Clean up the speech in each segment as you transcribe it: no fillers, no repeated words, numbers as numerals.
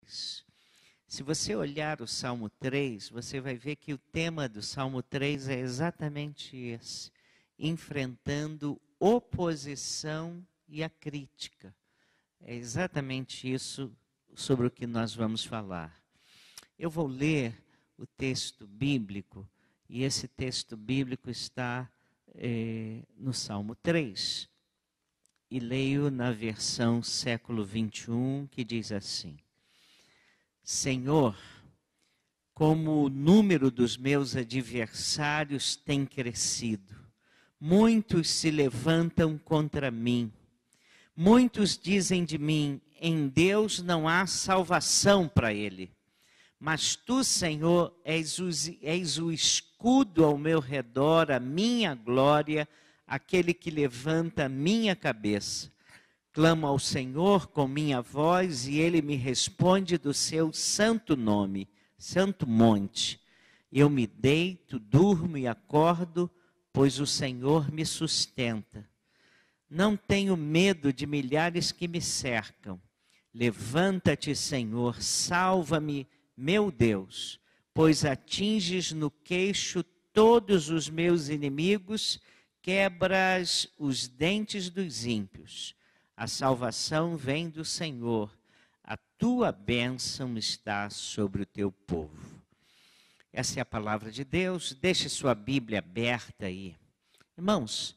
3. Se você olhar o Salmo 3, você vai ver que o tema do Salmo 3 é exatamente esse: enfrentando oposição e a crítica. É exatamente isso sobre o que nós vamos falar. Eu vou ler o texto bíblico, e esse texto bíblico está no Salmo 3. E leio na versão século 21, que diz assim: Senhor, como o número dos meus adversários tem crescido, muitos se levantam contra mim. Muitos dizem de mim, em Deus não há salvação para ele. Mas tu, Senhor, és o escudo ao meu redor, a minha glória, aquele que levanta a minha cabeça. Clamo ao Senhor com minha voz e ele me responde do seu santo nome, santo monte. Eu me deito, durmo e acordo, pois o Senhor me sustenta. Não tenho medo de milhares que me cercam. Levanta-te, Senhor, salva-me, meu Deus, pois atinges no queixo todos os meus inimigos, quebras os dentes dos ímpios. A salvação vem do Senhor, a tua bênção está sobre o teu povo. Essa é a palavra de Deus. Deixe sua Bíblia aberta aí. Irmãos,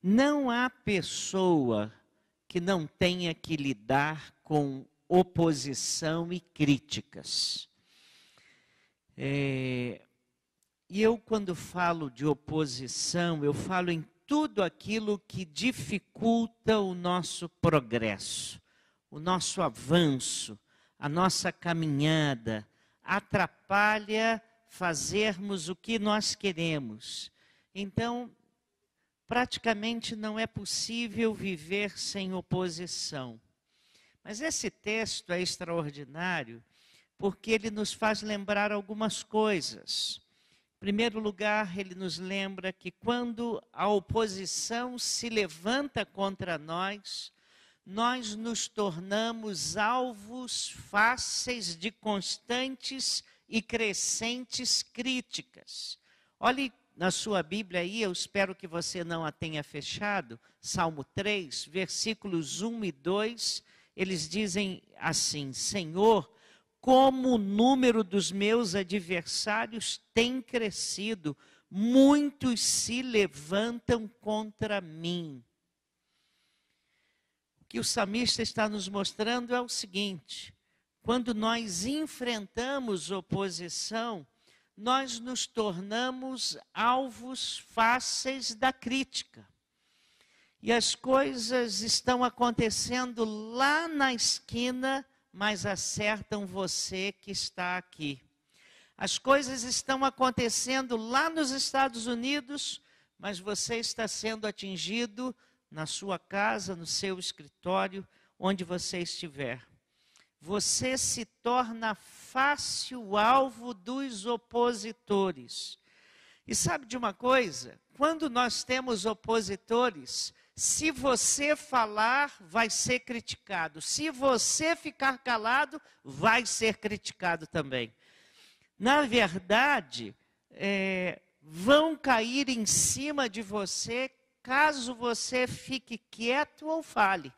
não há pessoa que não tenha que lidar com oposição e críticas. E eu, quando falo de oposição, eu falo em tudo aquilo que dificulta o nosso progresso, o nosso avanço, a nossa caminhada, atrapalha fazermos o que nós queremos. Então, praticamente não é possível viver sem oposição. Mas esse texto é extraordinário porque ele nos faz lembrar algumas coisas. Em primeiro lugar, ele nos lembra que quando a oposição se levanta contra nós, nós nos tornamos alvos fáceis de constantes e crescentes críticas. Olhe na sua Bíblia aí, eu espero que você não a tenha fechado, Salmo 3, versículos 1 e 2, eles dizem assim: Senhor, como o número dos meus adversários tem crescido, muitos se levantam contra mim. O que o salmista está nos mostrando é o seguinte: quando nós enfrentamos oposição, nós nos tornamos alvos fáceis da crítica. E as coisas estão acontecendo lá na esquina, mas acertam você que está aqui. As coisas estão acontecendo lá nos Estados Unidos, mas você está sendo atingido na sua casa, no seu escritório, onde você estiver. Você se torna fácil alvo dos opositores. E sabe de uma coisa? Quando nós temos opositores, se você falar, vai ser criticado. Se você ficar calado, vai ser criticado também. Na verdade, vão cair em cima de você caso você fique quieto ou fale.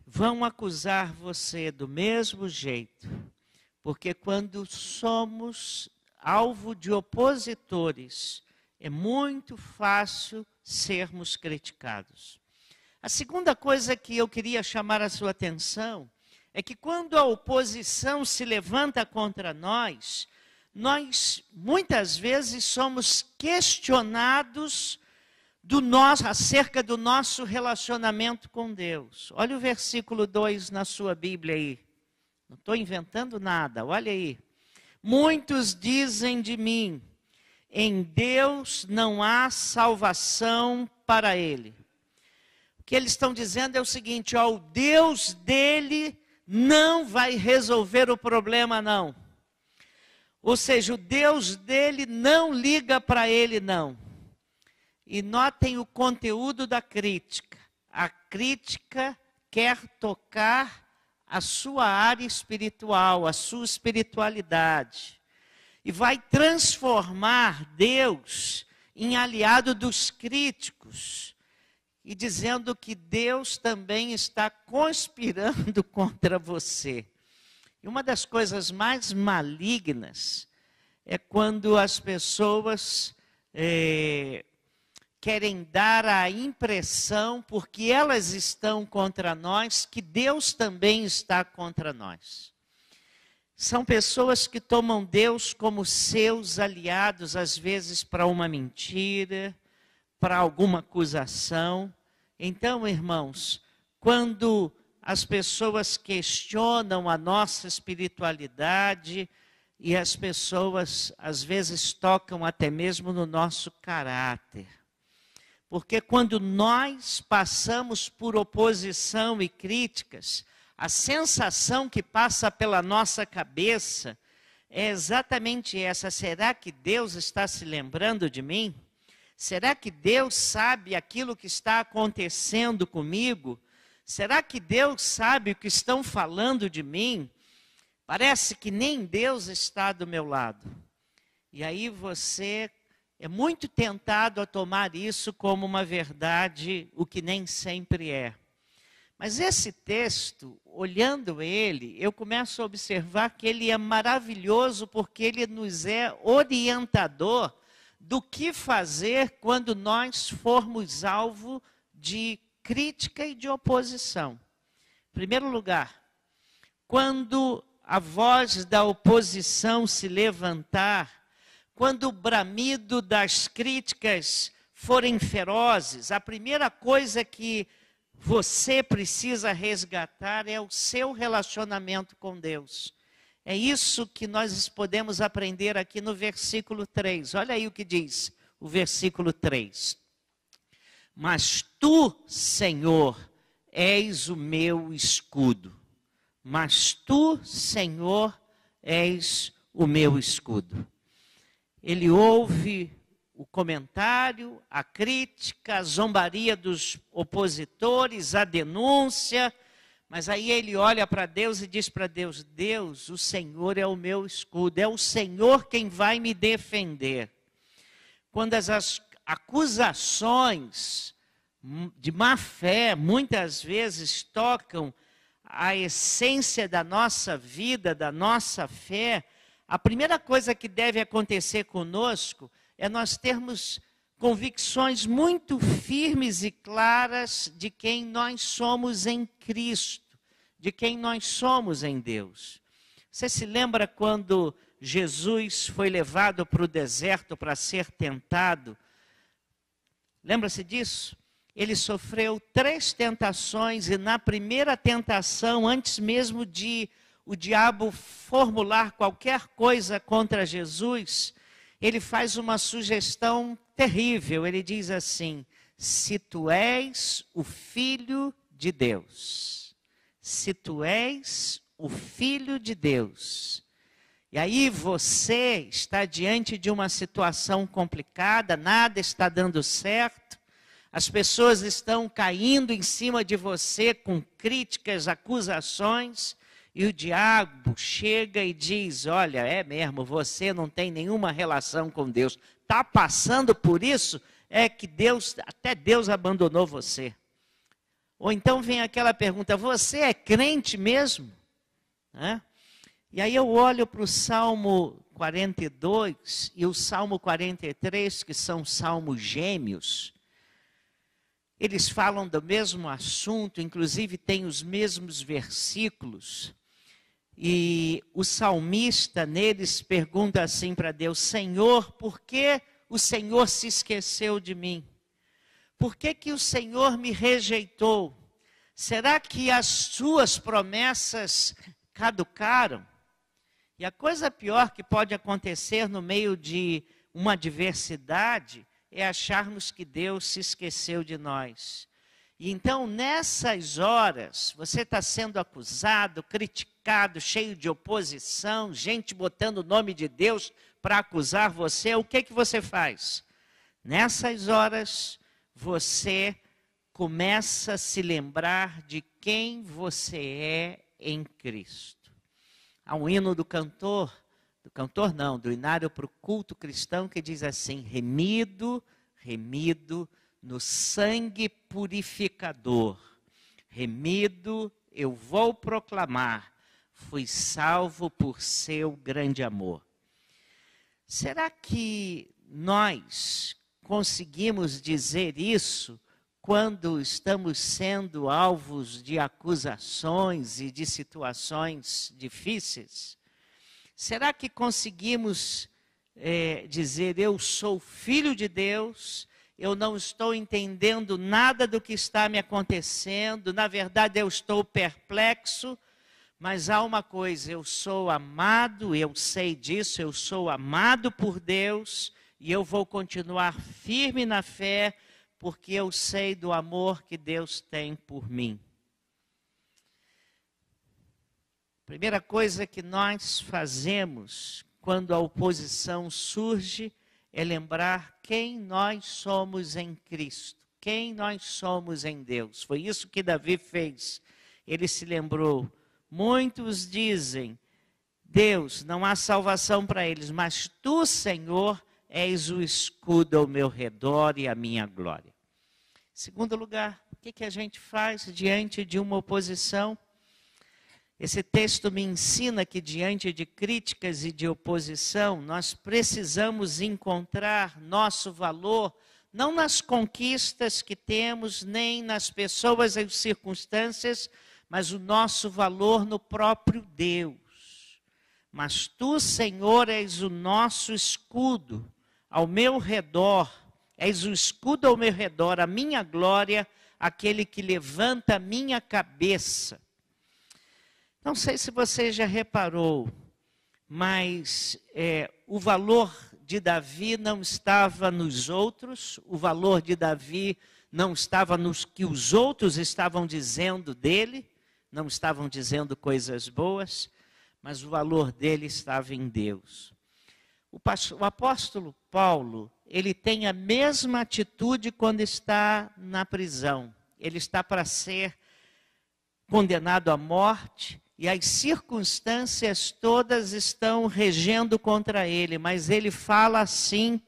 Vão acusar você do mesmo jeito, porque quando somos alvo de opositores, é muito fácil sermos criticados. A segunda coisa que eu queria chamar a sua atenção é que quando a oposição se levanta contra nós muitas vezes somos questionados acerca do nosso relacionamento com Deus. Olha o versículo 2 na sua Bíblia aí. Não estou inventando nada, olha aí. Muitos dizem de mim, em Deus não há salvação para ele. O que eles estão dizendo é o seguinte: o Deus dele não vai resolver o problema, não. Ou seja, o Deus dele não liga para ele, não. E notem o conteúdo da crítica. A crítica quer tocar a sua área espiritual, a sua espiritualidade. E vai transformar Deus em aliado dos críticos. E dizendo que Deus também está conspirando contra você. E uma das coisas mais malignas é quando as pessoas querem dar a impressão, porque elas estão contra nós, que Deus também está contra nós. São pessoas que tomam Deus como seus aliados, às vezes para uma mentira, para alguma acusação. Então, irmãos, quando as pessoas questionam a nossa espiritualidade e as pessoas às vezes tocam até mesmo no nosso caráter. Porque quando nós passamos por oposição e críticas, a sensação que passa pela nossa cabeça é exatamente essa: será que Deus está se lembrando de mim? Será que Deus sabe aquilo que está acontecendo comigo? Será que Deus sabe o que estão falando de mim? Parece que nem Deus está do meu lado. E aí você é muito tentado a tomar isso como uma verdade, o que nem sempre é. Mas esse texto, olhando ele, eu começo a observar que ele é maravilhoso porque ele nos é orientador do que fazer quando nós formos alvo de crítica e de oposição. Em primeiro lugar, quando a voz da oposição se levantar, quando o bramido das críticas forem ferozes, a primeira coisa que você precisa resgatar é o seu relacionamento com Deus. É isso que nós podemos aprender aqui no versículo 3. Olha aí o que diz o versículo 3. Mas tu, Senhor, és o meu escudo. Mas tu, Senhor, és o meu escudo. Ele ouve o comentário, a crítica, a zombaria dos opositores, a denúncia, mas aí ele olha para Deus e diz para Deus: Deus, o Senhor é o meu escudo, é o Senhor quem vai me defender. Quando as acusações de má fé muitas vezes tocam a essência da nossa vida, da nossa fé, a primeira coisa que deve acontecer conosco é nós termos convicções muito firmes e claras de quem nós somos em Cristo, de quem nós somos em Deus. Você se lembra quando Jesus foi levado para o deserto para ser tentado? Lembra-se disso? Ele sofreu 3 tentações e na primeira tentação, antes mesmo de o diabo formular qualquer coisa contra Jesus, ele faz uma sugestão terrível. Ele diz assim: se tu és o Filho de Deus, se tu és o Filho de Deus. E aí você está diante de uma situação complicada, nada está dando certo, as pessoas estão caindo em cima de você com críticas, acusações, e o diabo chega e diz: olha, é mesmo, você não tem nenhuma relação com Deus. Está passando por isso, é que até Deus abandonou você. Ou então vem aquela pergunta: você é crente mesmo? E aí eu olho para o Salmo 42 e o Salmo 43, que são salmos gêmeos. Eles falam do mesmo assunto, inclusive têm os mesmos versículos. E o salmista neles pergunta assim para Deus: Senhor, por que o Senhor se esqueceu de mim? Por que que o Senhor me rejeitou? Será que as suas promessas caducaram? E a coisa pior que pode acontecer no meio de uma adversidade é acharmos que Deus se esqueceu de nós. E então, nessas horas, você está sendo acusado, criticado, cheio de oposição, gente botando o nome de Deus para acusar você, o que você faz? Nessas horas, você começa a se lembrar de quem você é em Cristo. Há um hino do Inário para o culto cristão, que diz assim: remido, remido no sangue purificador, remido eu vou proclamar, fui salvo por seu grande amor. Será que nós conseguimos dizer isso quando estamos sendo alvos de acusações e de situações difíceis? Será que conseguimos dizer: eu sou filho de Deus, eu não estou entendendo nada do que está me acontecendo, na verdade eu estou perplexo, mas há uma coisa, eu sou amado, eu sei disso, eu sou amado por Deus e eu vou continuar firme na fé, porque eu sei do amor que Deus tem por mim. Primeira coisa que nós fazemos quando a oposição surge é lembrar quem nós somos em Cristo, quem nós somos em Deus. Foi isso que Davi fez. Ele se lembrou. Muitos dizem: Deus, não há salvação para eles, mas tu, Senhor, és o escudo ao meu redor e a minha glória. Segundo lugar, o que a gente faz diante de uma oposição? Esse texto me ensina que diante de críticas e de oposição, nós precisamos encontrar nosso valor, não nas conquistas que temos, nem nas pessoas e circunstâncias, mas o nosso valor no próprio Deus. Mas tu, Senhor, és o nosso escudo ao meu redor, és o escudo ao meu redor, a minha glória, aquele que levanta a minha cabeça. Não sei se você já reparou, mas o valor de Davi não estava nos outros, o valor de Davi não estava nos que os outros estavam dizendo dele, não estavam dizendo coisas boas, mas o valor dele estava em Deus. O apóstolo Paulo, ele tem a mesma atitude quando está na prisão. Ele está para ser condenado à morte, e as circunstâncias todas estão regendo contra ele, mas ele fala assim,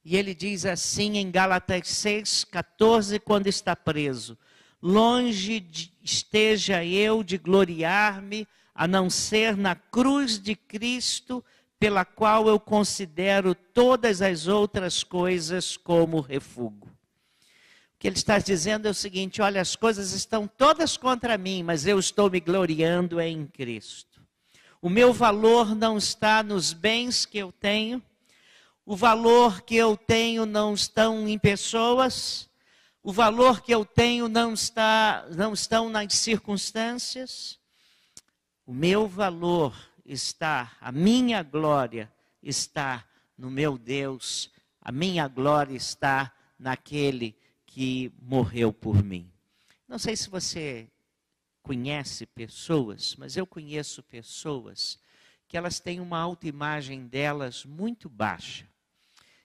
e ele diz assim em Gálatas 6:14, quando está preso: longe esteja eu de gloriar-me, a não ser na cruz de Cristo, pela qual eu considero todas as outras coisas como refúgio. O que ele está dizendo é o seguinte: olha, as coisas estão todas contra mim, mas eu estou me gloriando em Cristo. O meu valor não está nos bens que eu tenho, o valor que eu tenho não estão em pessoas, o valor que eu tenho não estão nas circunstâncias. O meu valor está, a minha glória está no meu Deus, a minha glória está naquele que morreu por mim. Não sei se você conhece pessoas, mas eu conheço pessoas que elas têm uma autoimagem delas muito baixa.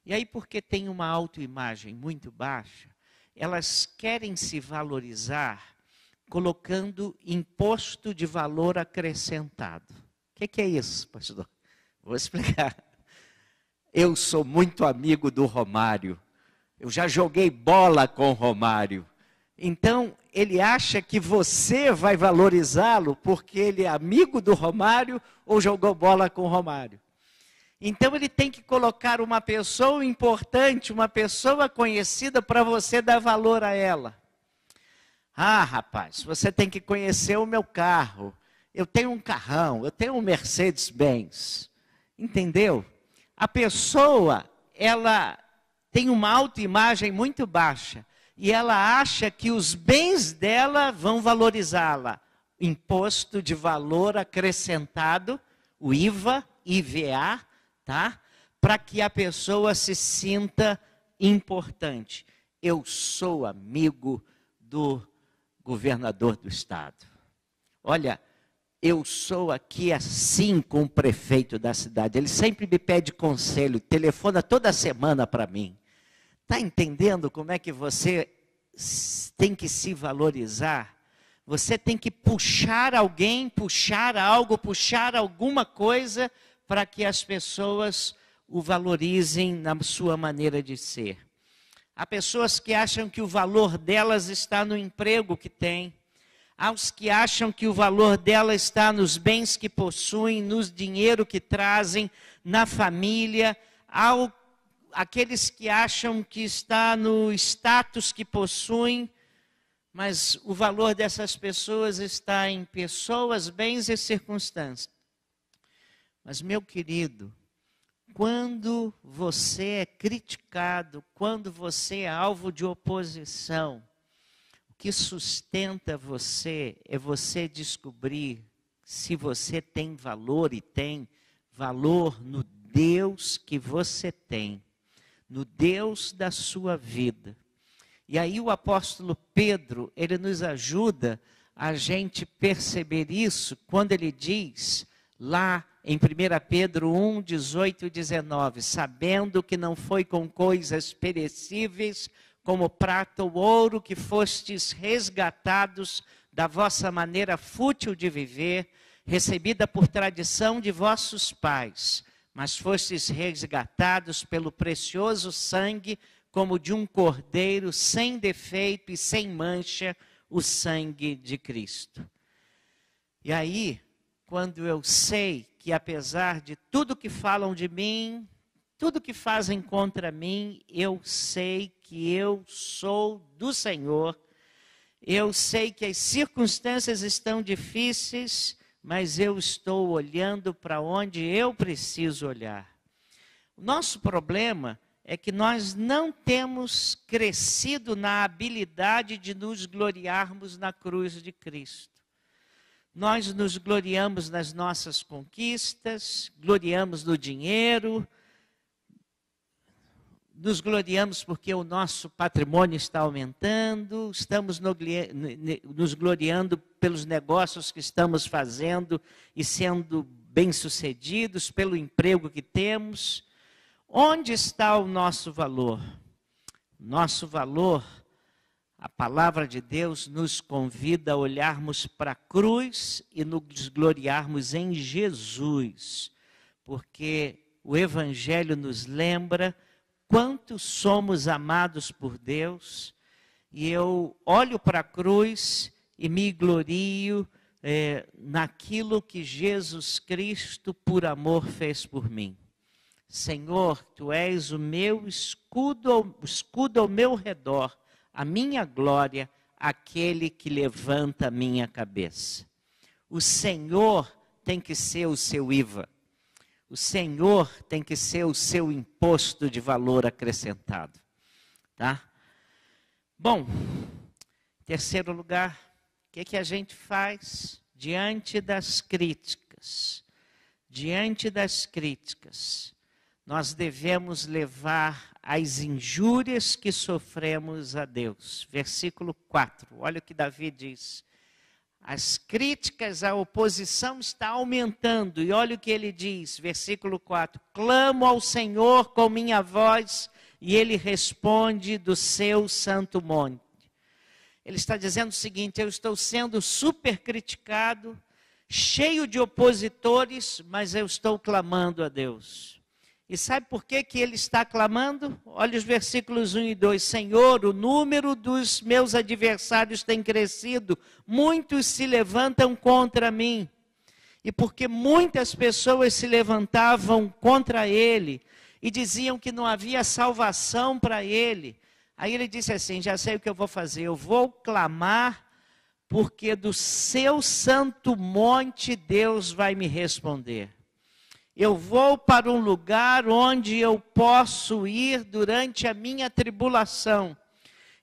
E aí, porque tem uma autoimagem muito baixa, elas querem se valorizar colocando imposto de valor acrescentado. O que é isso, pastor? Vou explicar. Eu sou muito amigo do Romário. Eu já joguei bola com o Romário. Então, ele acha que você vai valorizá-lo porque ele é amigo do Romário ou jogou bola com o Romário. Então, ele tem que colocar uma pessoa importante, uma pessoa conhecida para você dar valor a ela. Ah, rapaz, você tem que conhecer o meu carro. Eu tenho um carrão, eu tenho um Mercedes-Benz. Entendeu? A pessoa, ela tem uma autoimagem muito baixa e ela acha que os bens dela vão valorizá-la. Imposto de valor acrescentado, o IVA, IVA, tá? Para que a pessoa se sinta importante. Eu sou amigo do governador do estado. Olha, eu sou aqui assim com o prefeito da cidade. Ele sempre me pede conselho, telefona toda semana para mim. Está entendendo como é que você tem que se valorizar? Você tem que puxar alguém, puxar algo, puxar alguma coisa para que as pessoas o valorizem na sua maneira de ser. Há pessoas que acham que o valor delas está no emprego que têm. Há os que acham que o valor dela está nos bens que possuem, no dinheiro que trazem, na família. Há aqueles que acham que está no status que possuem. Mas o valor dessas pessoas está em pessoas, bens e circunstâncias. Mas, meu querido, quando você é criticado, quando você é alvo de oposição, o que sustenta você é você descobrir se você tem valor, e tem valor no Deus que você tem, no Deus da sua vida. E aí o apóstolo Pedro, ele nos ajuda a gente perceber isso quando ele diz lá em 1 Pedro 1, 18 e 19, sabendo que não foi com coisas perecíveis como prata ou ouro que fostes resgatados da vossa maneira fútil de viver, recebida por tradição de vossos pais, mas fostes resgatados pelo precioso sangue como de um cordeiro sem defeito e sem mancha, o sangue de Cristo. E aí, quando eu sei que apesar de tudo que falam de mim, tudo que fazem contra mim, eu sei que eu sou do Senhor, eu sei que as circunstâncias estão difíceis, mas eu estou olhando para onde eu preciso olhar. O nosso problema é que nós não temos crescido na habilidade de nos gloriarmos na cruz de Cristo. Nós nos gloriamos nas nossas conquistas, gloriamos no dinheiro, nos gloriamos porque o nosso patrimônio está aumentando, estamos nos gloriando pelos negócios que estamos fazendo e sendo bem-sucedidos, pelo emprego que temos. Onde está o nosso valor? Nosso valor, a palavra de Deus nos convida a olharmos para a cruz e nos gloriarmos em Jesus, porque o Evangelho nos lembra quanto somos amados por Deus, e eu olho para a cruz e me glorio naquilo que Jesus Cristo, por amor, fez por mim. Senhor, Tu és o meu escudo ao meu redor, a minha glória, aquele que levanta a minha cabeça. O Senhor tem que ser o seu IVA. O Senhor tem que ser o seu imposto de valor acrescentado. Tá? Bom, em terceiro lugar, o que a gente faz diante das críticas? Diante das críticas, nós devemos levar as injúrias que sofremos a Deus. Versículo 4, olha o que Davi diz. As críticas, a oposição está aumentando. E olha o que ele diz, versículo 4. Clamo ao Senhor com minha voz, e Ele responde do seu santo monte. Ele está dizendo o seguinte, eu estou sendo super criticado, cheio de opositores, mas eu estou clamando a Deus. E sabe por que ele está clamando? Olha os versículos 1 e 2. Senhor, o número dos meus adversários tem crescido, muitos se levantam contra mim. E porque muitas pessoas se levantavam contra ele e diziam que não havia salvação para ele. Aí ele disse assim, já sei o que eu vou fazer, eu vou clamar, porque do seu santo monte Deus vai me responder. Eu vou para um lugar onde eu posso ir durante a minha tribulação.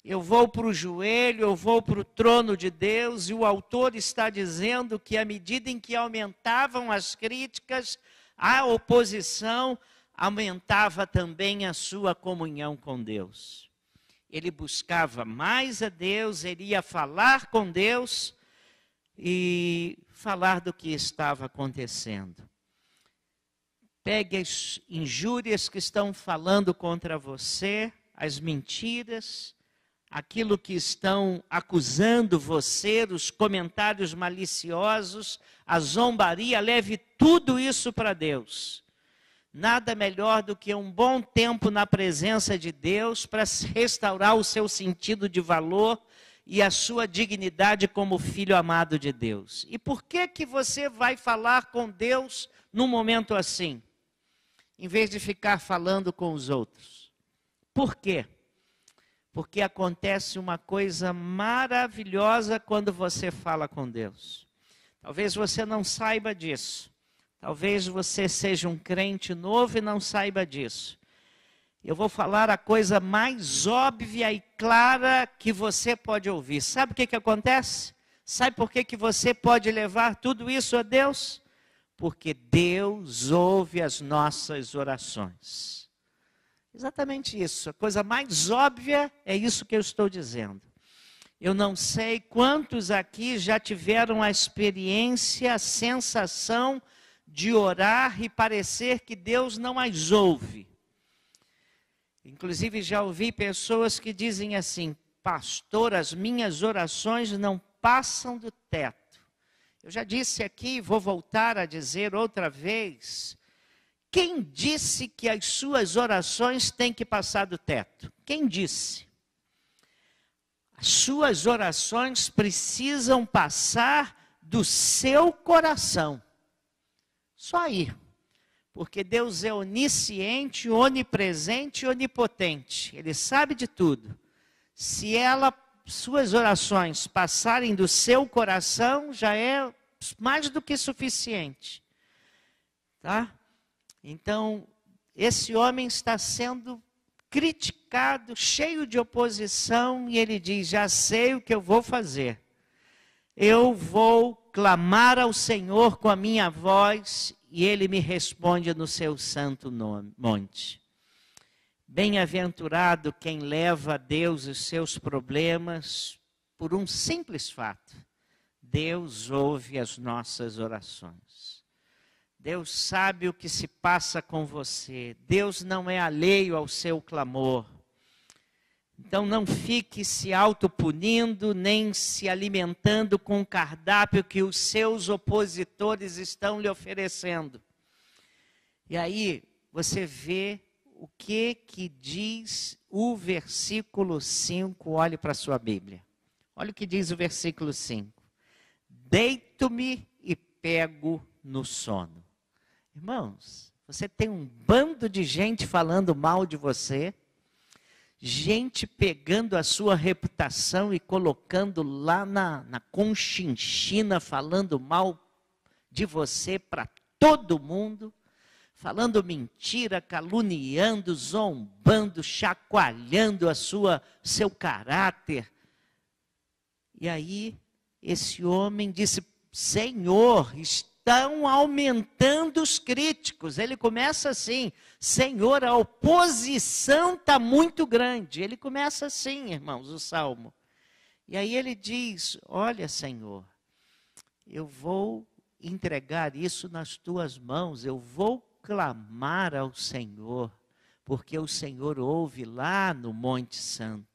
Eu vou para o joelho, eu vou para o trono de Deus, e o autor está dizendo que à medida em que aumentavam as críticas, a oposição, aumentava também a sua comunhão com Deus. Ele buscava mais a Deus, ele ia falar com Deus e falar do que estava acontecendo. Pegue as injúrias que estão falando contra você, as mentiras, aquilo que estão acusando você, os comentários maliciosos, a zombaria, leve tudo isso para Deus. Nada melhor do que um bom tempo na presença de Deus para restaurar o seu sentido de valor e a sua dignidade como filho amado de Deus. E por que que você vai falar com Deus num momento assim, em vez de ficar falando com os outros? Por quê? Porque acontece uma coisa maravilhosa quando você fala com Deus. Talvez você não saiba disso. Talvez você seja um crente novo e não saiba disso. Eu vou falar a coisa mais óbvia e clara que você pode ouvir. Sabe o que acontece? Sabe por que você pode levar tudo isso a Deus? Porque Deus ouve as nossas orações. Exatamente isso. A coisa mais óbvia é isso que eu estou dizendo. Eu não sei quantos aqui já tiveram a experiência, a sensação de orar e parecer que Deus não as ouve. Inclusive já ouvi pessoas que dizem assim: pastor, as minhas orações não passam do teto. Eu já disse aqui, vou voltar a dizer outra vez. Quem disse que as suas orações têm que passar do teto? Quem disse? As suas orações precisam passar do seu coração. Só aí. Porque Deus é onisciente, onipresente e onipotente. Ele sabe de tudo. Se suas orações passarem do seu coração, já é mais do que suficiente. Tá? Então, esse homem está sendo criticado, cheio de oposição, e ele diz: já sei o que eu vou fazer. Eu vou clamar ao Senhor com a minha voz, e Ele me responde no seu santo monte. Bem-aventurado quem leva a Deus os seus problemas por um simples fato: Deus ouve as nossas orações. Deus sabe o que se passa com você. Deus não é alheio ao seu clamor. Então não fique se autopunindo, nem se alimentando com o cardápio que os seus opositores estão lhe oferecendo. E aí você vê o que diz o versículo 5. Olhe para a sua Bíblia. Olha o que diz o versículo 5. Deito-me e pego no sono. Irmãos, você tem um bando de gente falando mal de você, gente pegando a sua reputação e colocando lá na conchinchina, falando mal de você para todo mundo, falando mentira, caluniando, zombando, chacoalhando seu caráter. E aí, esse homem disse: Senhor, estão aumentando os críticos. Ele começa assim: Senhor, a oposição está muito grande. Ele começa assim, irmãos, o salmo. E aí ele diz: olha, Senhor, eu vou entregar isso nas tuas mãos, eu vou clamar ao Senhor, porque o Senhor ouve lá no Monte Santo.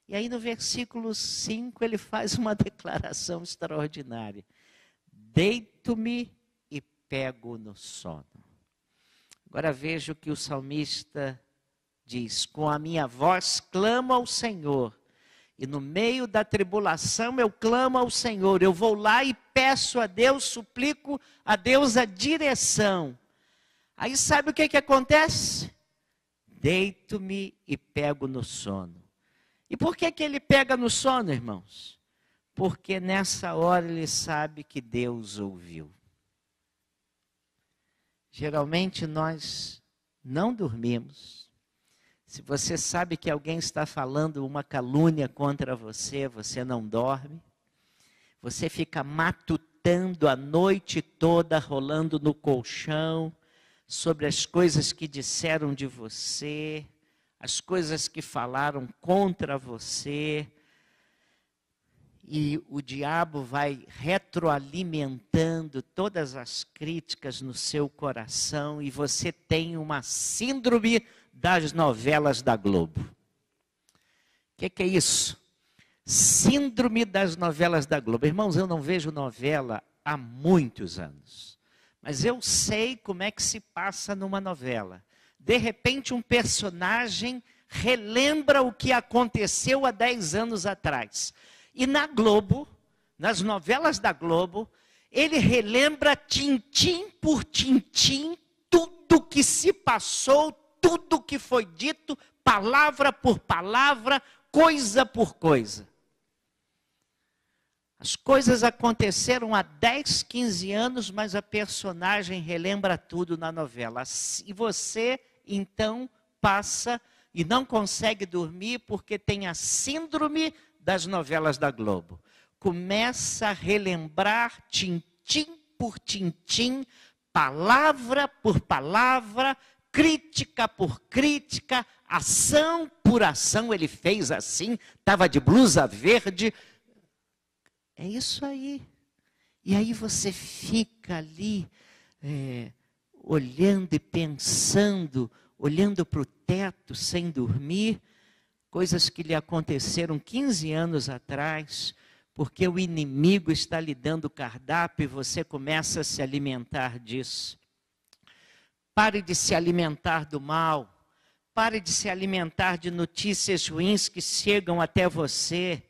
E aí no versículo 5 ele faz uma declaração extraordinária: deito-me e pego no sono. Agora veja o que o salmista diz: com a minha voz clamo ao Senhor, e no meio da tribulação eu clamo ao Senhor. Eu vou lá e peço a Deus, suplico a Deus a direção. Aí sabe o que acontece? Deito-me e pego no sono. E por que ele pega no sono, irmãos? Porque nessa hora ele sabe que Deus ouviu. Geralmente nós não dormimos. Se você sabe que alguém está falando uma calúnia contra você, você não dorme. Você fica matutando a noite toda, rolando no colchão, sobre as coisas que disseram de você, as coisas que falaram contra você. E o diabo vai retroalimentando todas as críticas no seu coração, e você tem uma síndrome das novelas da Globo. que é isso? Síndrome das novelas da Globo. Irmãos, eu não vejo novela há muitos anos. Mas eu sei como é que se passa numa novela. De repente, um personagem relembra o que aconteceu há 10 anos atrás. E na Globo, nas novelas da Globo, ele relembra tintim por tintim tudo que se passou, tudo que foi dito, palavra por palavra, coisa por coisa. As coisas aconteceram há 10, 15 anos, mas a personagem relembra tudo na novela. E você, então, passa e não consegue dormir porque tem a síndrome das novelas da Globo. Começa a relembrar tintim por tintim, palavra por palavra, crítica por crítica, ação por ação. Ele fez assim, estava de blusa verde. É isso aí. E aí você fica ali, olhando e pensando, olhando para o teto sem dormir, coisas que lhe aconteceram 15 anos atrás, porque o inimigo está lhe dando cardápio e você começa a se alimentar disso. Pare de se alimentar do mal, pare de se alimentar de notícias ruins que chegam até você.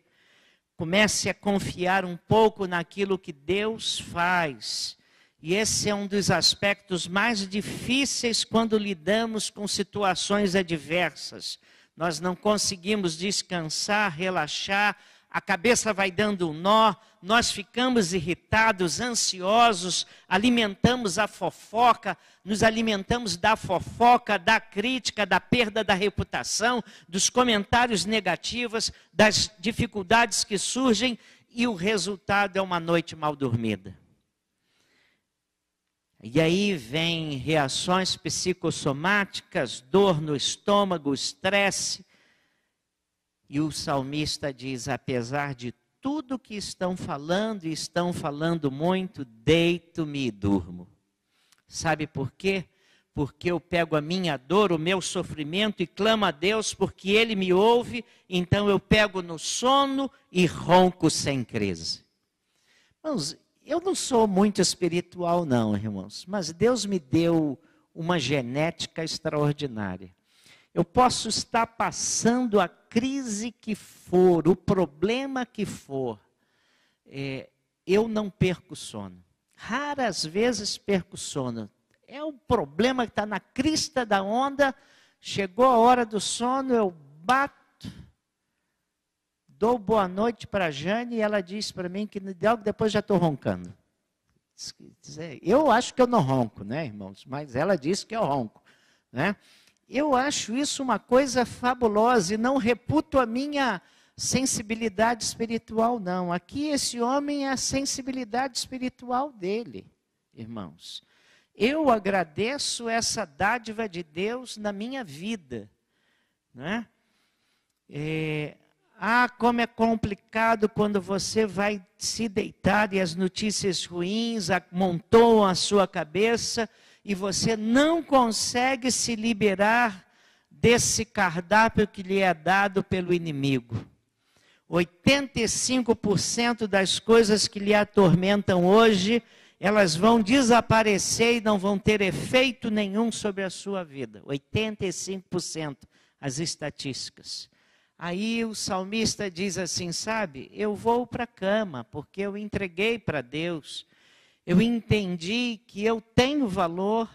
Comece a confiar um pouco naquilo que Deus faz. E esse é um dos aspectos mais difíceis quando lidamos com situações adversas. Nós não conseguimos descansar, relaxar, a cabeça vai dando um nó, nós ficamos irritados, ansiosos, alimentamos a fofoca, nos alimentamos da fofoca, da crítica, da perda da reputação, dos comentários negativos, das dificuldades que surgem e o resultado é uma noite mal dormida. E aí vem reações psicossomáticas, dor no estômago, estresse. E o salmista diz, apesar de tudo que estão falando, e estão falando muito, deito-me e durmo. Sabe por quê? Porque eu pego a minha dor, o meu sofrimento e clamo a Deus porque Ele me ouve, então eu pego no sono e ronco sem crise. Irmãos, eu não sou muito espiritual não, irmãos, mas Deus me deu uma genética extraordinária. Eu posso estar passando a crise que for, o problema que for, eu não perco sono. Raras vezes perco sono. É um problema que está na crista da onda, chegou a hora do sono, eu bato, dou boa noite para a Jane e ela diz para mim que depois já estou roncando. Eu acho que eu não ronco, né, irmãos? Mas ela disse que eu ronco, né? Eu acho isso uma coisa fabulosa e não reputo a minha sensibilidade espiritual, não. Aqui esse homem é a sensibilidade espiritual dele, irmãos. Eu agradeço essa dádiva de Deus na minha vida, né? Como é complicado quando você vai se deitar e as notícias ruins amontoam a sua cabeça e você não consegue se liberar desse cardápio que lhe é dado pelo inimigo. 85% das coisas que lhe atormentam hoje, elas vão desaparecer e não vão ter efeito nenhum sobre a sua vida. 85%, as estatísticas. Aí o salmista diz assim, sabe, eu vou para a cama, porque eu entreguei para Deus. Eu entendi que eu tenho valor,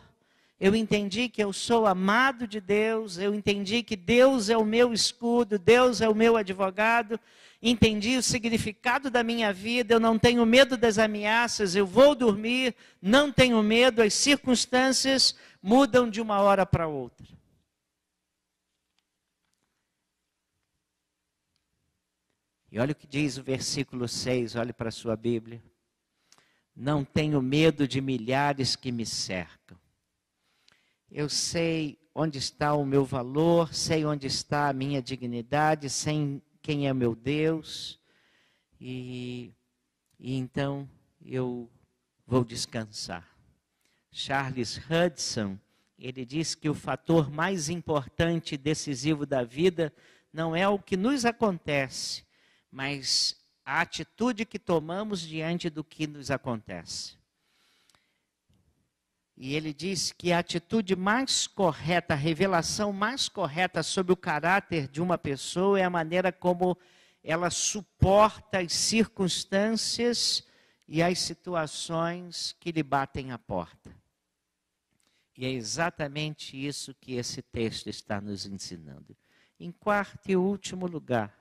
eu entendi que eu sou amado de Deus, eu entendi que Deus é o meu escudo, Deus é o meu advogado, entendi o significado da minha vida, eu não tenho medo das ameaças, eu vou dormir, não tenho medo, as circunstâncias mudam de uma hora para outra. E olha o que diz o versículo 6, olhe para a sua Bíblia. Não tenho medo de milhares que me cercam. Eu sei onde está o meu valor, sei onde está a minha dignidade, sei quem é meu Deus. E então eu vou descansar. Charles Hudson, ele diz que o fator mais importante e decisivo da vida não é o que nos acontece, mas a atitude que tomamos diante do que nos acontece. E ele diz que a atitude mais correta, a revelação mais correta sobre o caráter de uma pessoa é a maneira como ela suporta as circunstâncias e as situações que lhe batem à porta. E é exatamente isso que esse texto está nos ensinando. Em quarto e último lugar,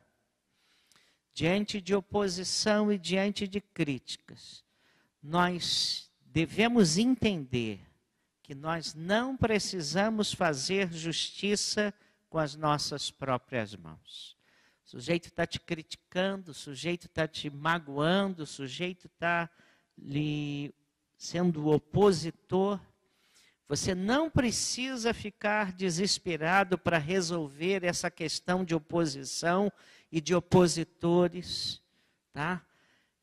diante de oposição e diante de críticas, nós devemos entender que nós não precisamos fazer justiça com as nossas próprias mãos. O sujeito está te criticando, o sujeito está te magoando, o sujeito está lhe sendo opositor. Você não precisa ficar desesperado para resolver essa questão de oposição e de opositores, tá?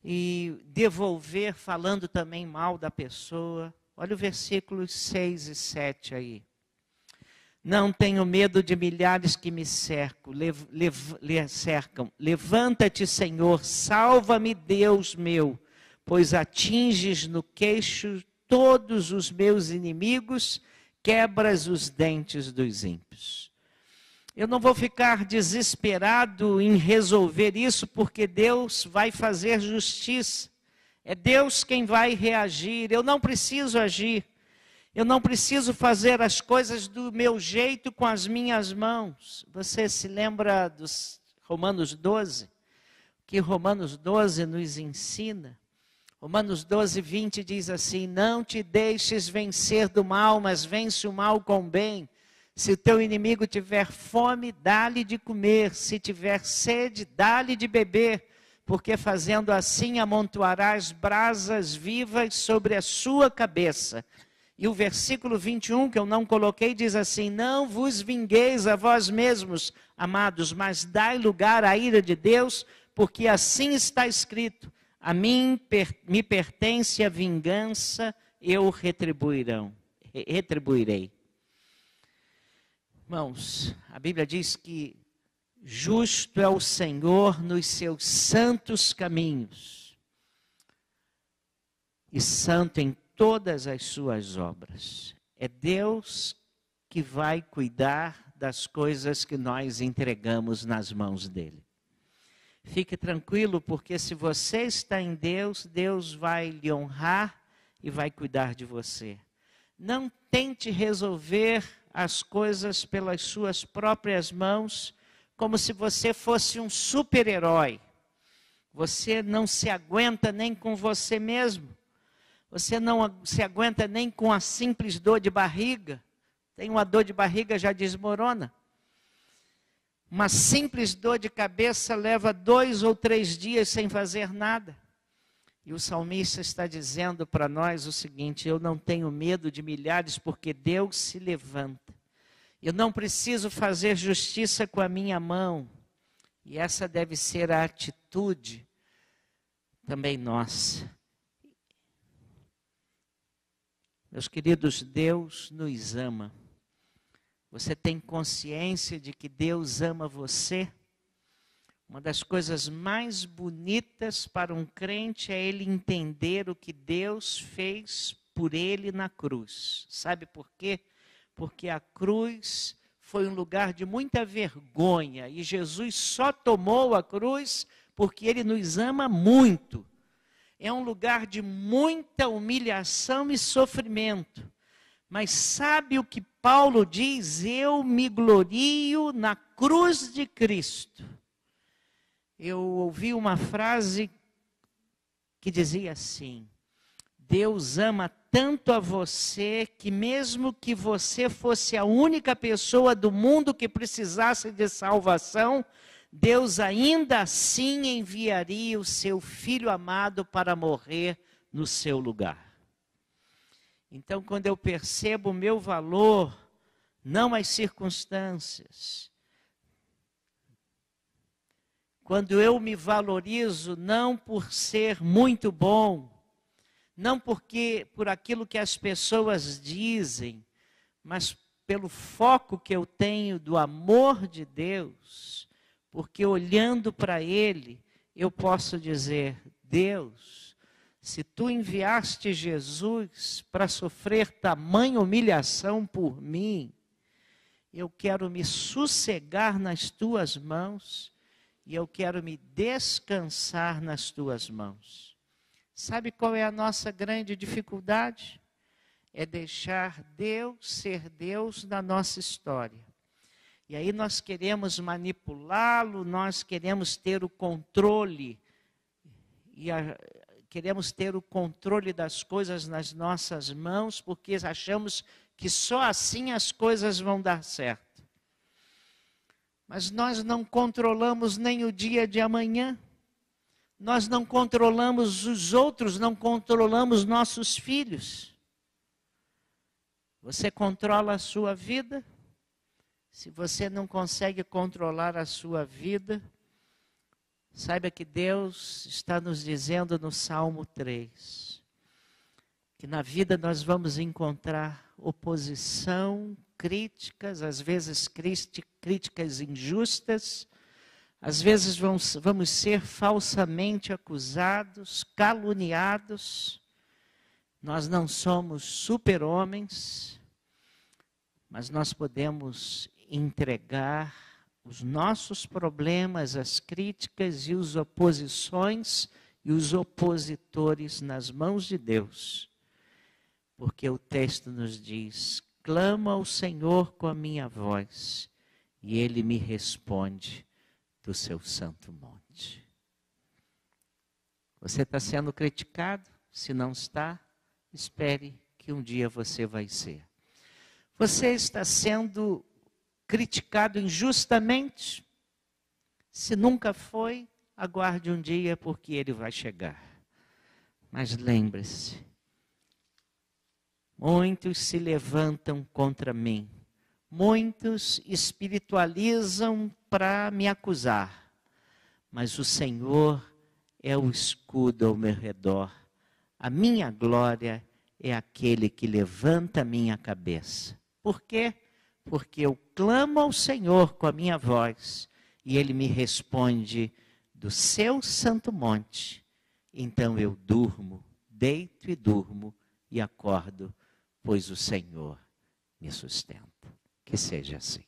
E devolver falando também mal da pessoa. Olha o versículos 6 e 7 aí. Não tenho medo de milhares que me cercam. Levanta-te, Senhor, salva-me, Deus meu, pois atinges no queixo todos os meus inimigos, quebras os dentes dos ímpios. Eu não vou ficar desesperado em resolver isso, porque Deus vai fazer justiça. É Deus quem vai reagir. Eu não preciso agir. Eu não preciso fazer as coisas do meu jeito com as minhas mãos. Você se lembra dos Romanos 12? Que Romanos 12 nos ensina? Romanos 12, 20 diz assim: não te deixes vencer do mal, mas vence o mal com o bem. Se o teu inimigo tiver fome, dá-lhe de comer. Se tiver sede, dá-lhe de beber. Porque fazendo assim amontoarás brasas vivas sobre a sua cabeça. E o versículo 21, que eu não coloquei, diz assim: não vos vingueis a vós mesmos, amados, mas dai lugar à ira de Deus, porque assim está escrito: a mim me pertence a vingança, eu retribuirei. Irmãos, a Bíblia diz que justo é o Senhor nos seus santos caminhos e santo em todas as suas obras. É Deus que vai cuidar das coisas que nós entregamos nas mãos dele. Fique tranquilo, porque se você está em Deus, Deus vai lhe honrar e vai cuidar de você. Não tente resolver as coisas pelas suas próprias mãos, como se você fosse um super-herói. Você não se aguenta nem com você mesmo. Você não se aguenta nem com a simples dor de barriga. Tem uma dor de barriga, já desmorona. Uma simples dor de cabeça leva 2 ou 3 dias sem fazer nada. E o salmista está dizendo para nós o seguinte: eu não tenho medo de milhares, porque Deus se levanta. Eu não preciso fazer justiça com a minha mão. E essa deve ser a atitude também nossa. Meus queridos, Deus nos ama. Você tem consciência de que Deus ama você? Uma das coisas mais bonitas para um crente é ele entender o que Deus fez por ele na cruz. Sabe por quê? Porque a cruz foi um lugar de muita vergonha e Jesus só tomou a cruz porque ele nos ama muito. É um lugar de muita humilhação e sofrimento. Mas sabe o que Paulo diz? Eu me glorio na cruz de Cristo. Eu ouvi uma frase que dizia assim: Deus ama tanto a você que mesmo que você fosse a única pessoa do mundo que precisasse de salvação, Deus ainda assim enviaria o seu Filho amado para morrer no seu lugar. Então, quando eu percebo o meu valor, não as circunstâncias, quando eu me valorizo não por ser muito bom, não por aquilo que as pessoas dizem, mas pelo foco que eu tenho do amor de Deus, porque olhando para Ele, eu posso dizer: Deus, se Tu enviaste Jesus para sofrer tamanha humilhação por mim, eu quero me sossegar nas Tuas mãos e eu quero me descansar nas Tuas mãos. Sabe qual é a nossa grande dificuldade? É deixar Deus ser Deus na nossa história. E aí nós queremos manipulá-lo, nós queremos ter o controle, queremos ter o controle das coisas nas nossas mãos, porque achamos que só assim as coisas vão dar certo. Mas nós não controlamos nem o dia de amanhã, nós não controlamos os outros, não controlamos nossos filhos. Você controla a sua vida? Se você não consegue controlar a sua vida, saiba que Deus está nos dizendo no Salmo 3, que na vida nós vamos encontrar oposição, críticas, às vezes críticas injustas, às vezes vamos ser falsamente acusados, caluniados. Nós não somos super-homens, mas nós podemos entregar os nossos problemas, as críticas e as oposições e os opositores nas mãos de Deus. Porque o texto nos diz: clama ao Senhor com a minha voz, e Ele me responde do seu santo monte. Você está sendo criticado? Se não está, espere que um dia você vai ser. Você está sendo criticado injustamente? Se nunca foi, aguarde um dia, porque ele vai chegar. Mas lembre-se, muitos se levantam contra mim, muitos espiritualizam para me acusar, mas o Senhor é o escudo ao meu redor. A minha glória é aquele que levanta a minha cabeça. Por quê? Porque eu clamo ao Senhor com a minha voz e Ele me responde do seu santo monte. Então eu durmo, deito e durmo e acordo, pois o Senhor me sustenta. Que seja assim.